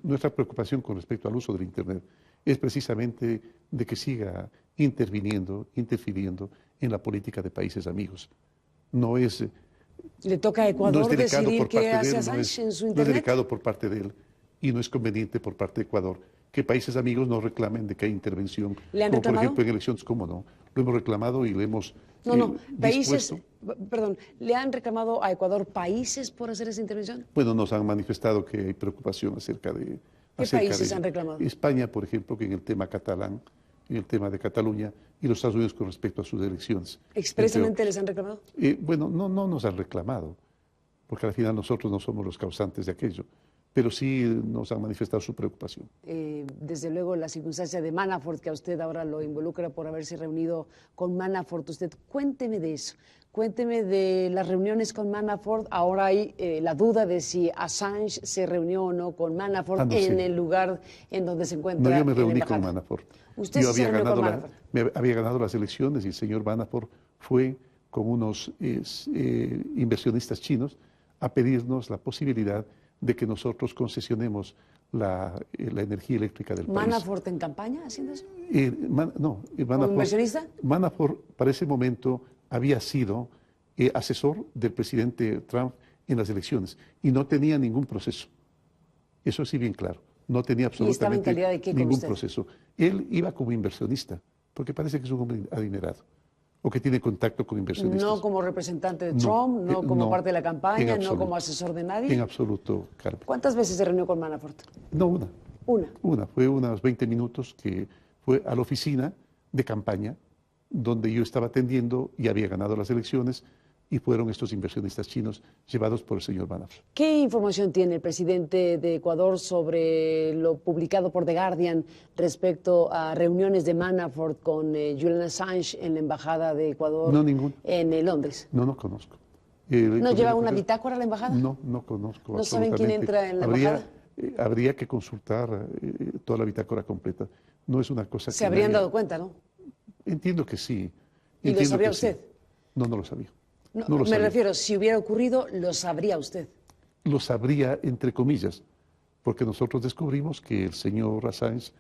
nuestra preocupación con respecto al uso del Internet es precisamente de que siga interfiriendo en la política de países amigos. No es, ¿Le toca a Ecuador decidir qué hace no Assange en su es Internet? delicado por parte de él y no es conveniente por parte de Ecuador que países amigos nos reclamen de que hay intervención, ¿Le han como por reclamado? ejemplo en elecciones, ¿cómo no? Lo hemos reclamado y le hemos países, dispuesto. perdón, ¿le han reclamado a Ecuador países por hacer esa intervención? Bueno, nos han manifestado que hay preocupación acerca de... ¿Qué países han reclamado? España, por ejemplo, que en el tema catalán, en el tema de Cataluña, y los Estados Unidos con respecto a sus elecciones. ¿Expresamente les han reclamado? Bueno, no nos han reclamado, porque al final nosotros no somos los causantes de aquello, pero sí nos han manifestado su preocupación. Desde luego la circunstancia de Manafort, que a usted ahora lo involucra por haberse reunido con Manafort. Usted, cuénteme de eso. Cuénteme de las reuniones con Manafort. Ahora hay la duda de si Assange se reunió o no con Manafort en el lugar en donde se encuentra. No, yo me reuní con Manafort. ¿Usted yo se reunió con Manafort? había ganado las elecciones y el señor Manafort fue con unos inversionistas chinos a pedirnos la posibilidad de que nosotros concesionemos la energía eléctrica del país. ¿Manafort en campaña haciendo eso? No, ¿Como inversionista? Manafort para ese momento había sido asesor del presidente Trump en las elecciones y no tenía ningún proceso. Eso sí bien claro. No tenía absolutamente ningún proceso. Él iba como inversionista, porque parece que es un hombre adinerado o que tiene contacto con inversionistas. No como representante de Trump, no como parte de la campaña, no como asesor de nadie. En absoluto, Carmen. ¿Cuántas veces se reunió con Manafort? No, una. Una. Fue unos 20 minutos que fue a la oficina de campaña donde yo estaba atendiendo y había ganado las elecciones y fueron estos inversionistas chinos llevados por el señor Manafort. ¿Qué información tiene el presidente de Ecuador sobre lo publicado por The Guardian respecto a reuniones de Manafort con Julian Assange en la embajada de Ecuador en Londres? No conozco. ¿No lleva una bitácora a la embajada? No conozco. ¿No saben quién entra en la embajada? Habría que consultar toda la bitácora completa. No es una cosa que... Se habrían dado cuenta, ¿no? Entiendo que sí. ¿Y lo sabía usted? No lo sabía. No me refiero, si hubiera ocurrido, ¿lo sabría usted? Lo sabría, entre comillas, porque nosotros descubrimos que el señor Assange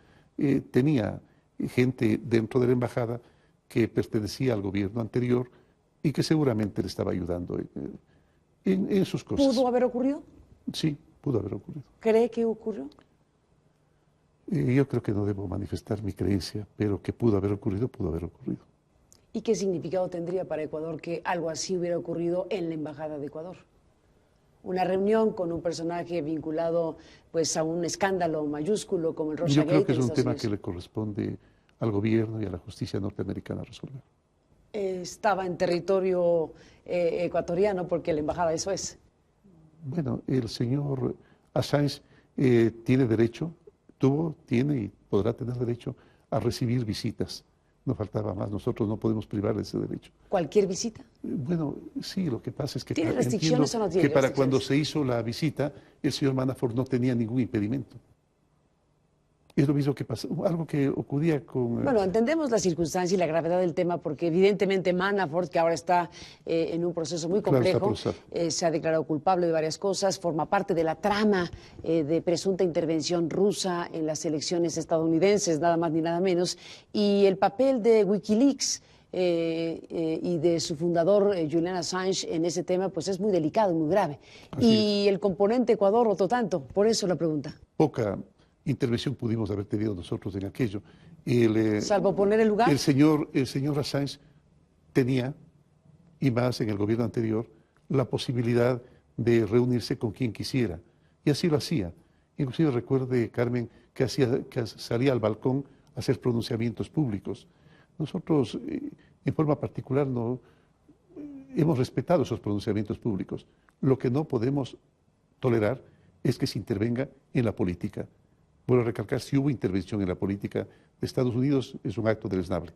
tenía gente dentro de la embajada que pertenecía al gobierno anterior y que seguramente le estaba ayudando en sus cosas. ¿Pudo haber ocurrido? Sí, pudo haber ocurrido. ¿Cree que ocurrió? Yo creo que no debo manifestar mi creencia, pero que pudo haber ocurrido, pudo haber ocurrido. ¿Y qué significado tendría para Ecuador que algo así hubiera ocurrido en la Embajada de Ecuador? Una reunión con un personaje vinculado pues, a un escándalo mayúsculo como el Russiagate. Yo creo que es un tema que le corresponde al gobierno y a la justicia norteamericana resolver. Estaba en territorio ecuatoriano porque la embajada eso es. Bueno, el señor Assange tiene derecho, tiene y podrá tener derecho a recibir visitas. No faltaba más, nosotros no podemos privar de ese derecho. ¿Cualquier visita? Bueno, sí, lo que pasa es que... ¿Tiene restricciones o no tiene que para cuando se hizo la visita, el señor Manafort no tenía ningún impedimento. Es lo mismo que pasó, algo que ocurría con... Bueno, entendemos la circunstancia y la gravedad del tema porque evidentemente Manafort, que ahora está en un proceso muy complejo, se ha declarado culpable de varias cosas, forma parte de la trama de presunta intervención rusa en las elecciones estadounidenses, nada más ni nada menos, y el papel de Wikileaks y de su fundador Julian Assange en ese tema pues es muy delicado, muy grave. Y el componente Ecuador otro tanto, por eso la pregunta. Poca intervención pudimos haber tenido nosotros en aquello. Salvo poner el lugar. El señor Assange tenía, y más en el gobierno anterior, la posibilidad de reunirse con quien quisiera. Y así lo hacía. Inclusive recuerde, Carmen, que salía al balcón a hacer pronunciamientos públicos. Nosotros, en forma particular, hemos respetado esos pronunciamientos públicos. Lo que no podemos tolerar es que se intervenga en la política. Vuelvo a recalcar, si hubo intervención en la política de Estados Unidos, es un acto deleznable.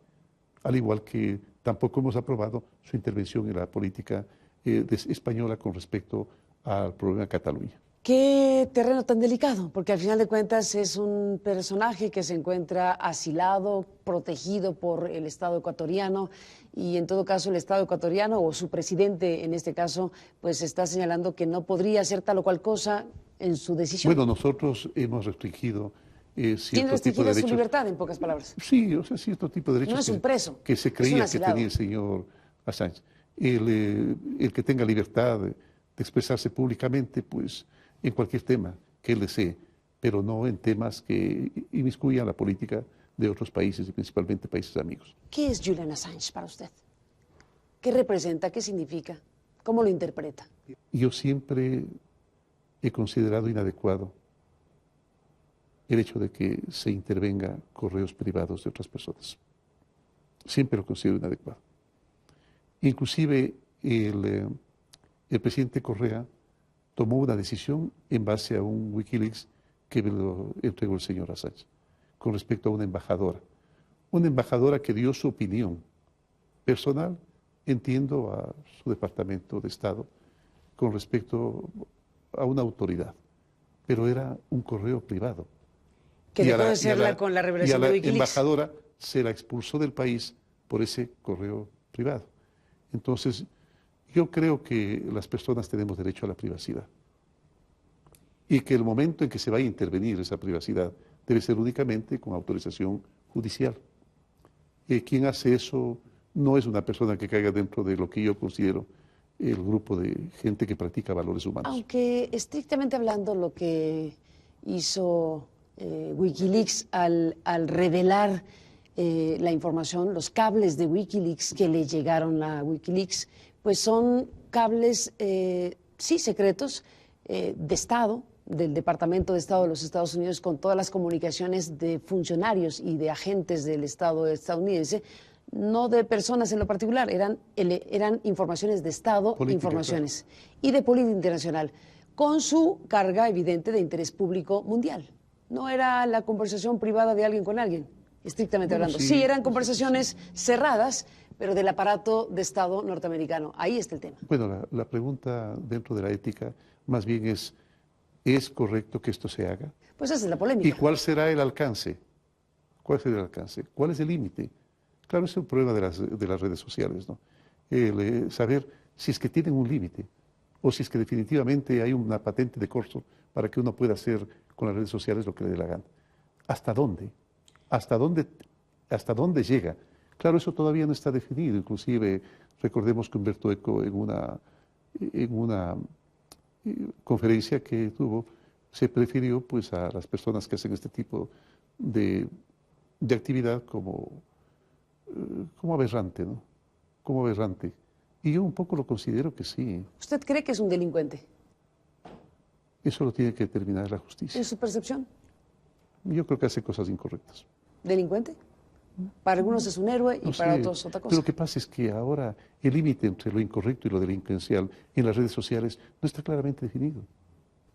Al igual que tampoco hemos aprobado su intervención en la política española con respecto al problema de Cataluña. Qué terreno tan delicado, porque al final de cuentas es un personaje que se encuentra asilado, protegido por el Estado ecuatoriano y en todo caso el Estado ecuatoriano o su presidente en este caso pues está señalando que no podría hacer tal o cual cosa en su decisión. Bueno, nosotros hemos restringido ¿Tiene cierto tipo de restringida su derechos. libertad, en pocas palabras? Sí, o sea, cierto tipo de No derechos es un preso, que se es un creía que asilado. tenía el señor Assange. El que tenga libertad de expresarse públicamente, pues en cualquier tema que él desee, pero no en temas que inmiscuyan la política de otros países y principalmente países amigos. ¿Qué es Julian Assange para usted? ¿Qué representa? ¿Qué significa? ¿Cómo lo interpreta? Yo siempre he considerado inadecuado el hecho de que se intervenga correos privados de otras personas. Siempre lo considero inadecuado. Inclusive el presidente Correa tomó una decisión en base a un Wikileaks que me lo entregó el señor Assange con respecto a una embajadora que dio su opinión personal, entiendo, a su departamento de Estado con respecto a una autoridad, pero era un correo privado. Que dejó de serla con la revelación de Wikileaks. Y a la embajadora se la expulsó del país por ese correo privado. Entonces, yo creo que las personas tenemos derecho a la privacidad y que el momento en que se vaya a intervenir esa privacidad debe ser únicamente con autorización judicial. Quien hace eso no es una persona que caiga dentro de lo que yo considero el grupo de gente que practica valores humanos. Aunque estrictamente hablando lo que hizo Wikileaks al revelar la información, los cables de Wikileaks que le llegaron a Wikileaks, pues son cables, sí, secretos, de Estado, del Departamento de Estado de los Estados Unidos, con todas las comunicaciones de funcionarios y de agentes del Estado estadounidense, no de personas en lo particular, eran informaciones de Estado, política, informaciones, claro, y de política internacional, con su carga evidente de interés público mundial. No era la conversación privada de alguien con alguien, estrictamente hablando. Sí, eran conversaciones cerradas, pero del aparato de Estado norteamericano. Ahí está el tema. Bueno, la pregunta dentro de la ética más bien ¿es correcto que esto se haga? Pues esa es la polémica. ¿Y cuál será el alcance? ¿Cuál será el alcance? ¿Cuál es el límite? Claro, ese es un problema de las redes sociales, ¿no? Saber si es que tienen un límite o si es que definitivamente hay una patente de corso para que uno pueda hacer con las redes sociales lo que le dé la gana. ¿Hasta dónde? ¿Hasta dónde llega? Claro, eso todavía no está definido. Inclusive, recordemos que Humberto Eco en una conferencia que tuvo, se prefirió pues a las personas que hacen este tipo de actividad como aberrante, ¿no? Como aberrante. Y yo un poco lo considero que sí. ¿Usted cree que es un delincuente? Eso lo tiene que determinar la justicia. ¿En su percepción? Yo creo que hace cosas incorrectas. ¿Delincuente? Para algunos es un héroe y para otros otra cosa. Pero lo que pasa es que ahora el límite entre lo incorrecto y lo delincuencial en las redes sociales no está claramente definido.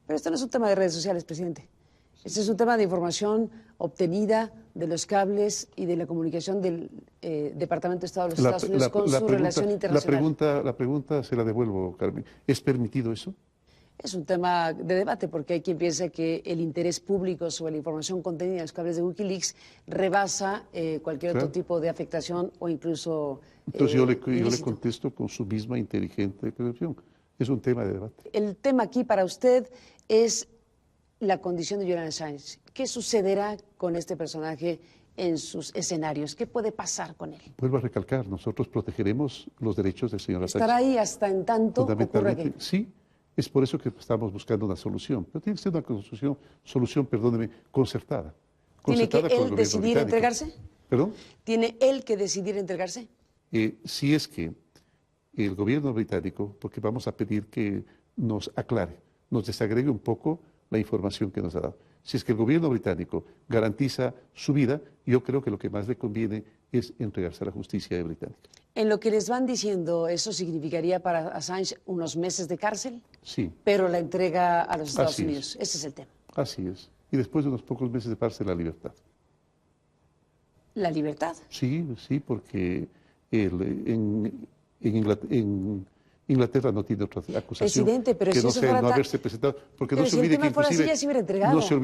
Pero esto no es un tema de redes sociales, presidente. Este es un tema de información obtenida de los cables y de la comunicación del Departamento de Estado de los Estados Unidos con su relación internacional. La pregunta se la devuelvo, Carmen. ¿Es permitido eso? Es un tema de debate porque hay quien piensa que el interés público sobre la información contenida en los cables de Wikileaks rebasa cualquier otro tipo de afectación o incluso Entonces yo le contesto con su misma inteligente percepción. Es un tema de debate. El tema aquí para usted es la condición de Julian Assange. ¿Qué sucederá con este personaje en sus escenarios? ¿Qué puede pasar con él? Vuelvo a recalcar, nosotros protegeremos los derechos del señor Assange. ¿Estará ahí hasta en tanto ocurra que? Sí, es por eso que estamos buscando una solución. Pero tiene que ser una solución, perdóneme, concertada. ¿Tiene que él decidir entregarse? ¿Perdón? ¿Tiene él que decidir entregarse? Si es que el gobierno británico, porque vamos a pedir que nos aclare, nos desagregue un poco la información que nos ha dado. Si es que el gobierno británico garantiza su vida, yo creo que lo que más le conviene es entregarse a la justicia británica. En lo que les van diciendo, ¿eso significaría para Assange unos meses de cárcel? Sí. Pero la entrega a los Estados Unidos. Ese es el tema. Así es. Y después de unos pocos meses de cárcel, la libertad. ¿La libertad? Sí, porque en Inglaterra no tiene otra acusación Presidente, pero que si no eso sea fuera no tan... haberse presentado, porque Pero no se si el olvide tema que fuera así, inclusive ya se hubiera entregado. no se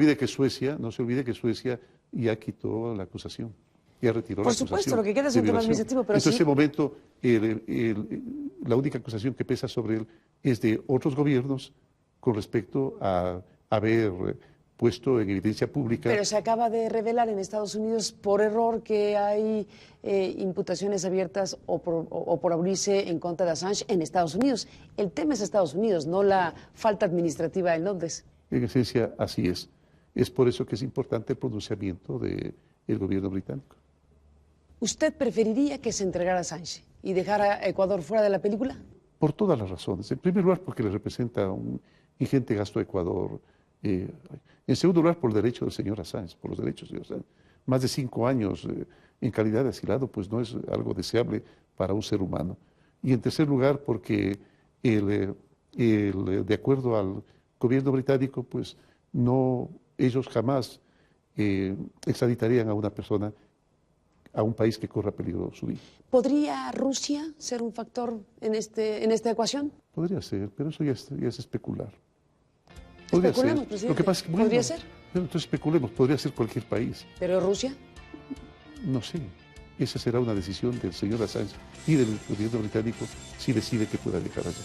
olvide que Suecia ya quitó la acusación, ya retiró la Por acusación. supuesto, lo que queda es un tema administrativo, pero entonces, sí. en ese momento, la única acusación que pesa sobre él es de otros gobiernos con respecto a haber puesto en evidencia pública. Pero se acaba de revelar en Estados Unidos por error que hay imputaciones abiertas o por abrirse en contra de Assange en Estados Unidos. El tema es Estados Unidos, no la falta administrativa en Londres. En esencia, así es. Es por eso que es importante el pronunciamiento del gobierno británico. ¿Usted preferiría que se entregara Assange y dejara a Ecuador fuera de la película? Por todas las razones. En primer lugar, porque le representa un ingente gasto a Ecuador. En segundo lugar, por el derecho del señor Assange, por los derechos del señor Assange. Más de 5 años en calidad de asilado, pues no es algo deseable para un ser humano. Y en tercer lugar, porque de acuerdo al gobierno británico, pues no, ellos jamás extraditarían a una persona a un país que corra peligro su vida. ¿Podría Rusia ser un factor en esta ecuación? Podría ser, pero eso ya es especular. Podría ser. Lo que pasa es que, bueno, ¿podría ser? Entonces especulemos, podría ser cualquier país. ¿Pero Rusia? No sé. Esa será una decisión del señor Assange y del gobierno británico si decide que pueda dejar allá.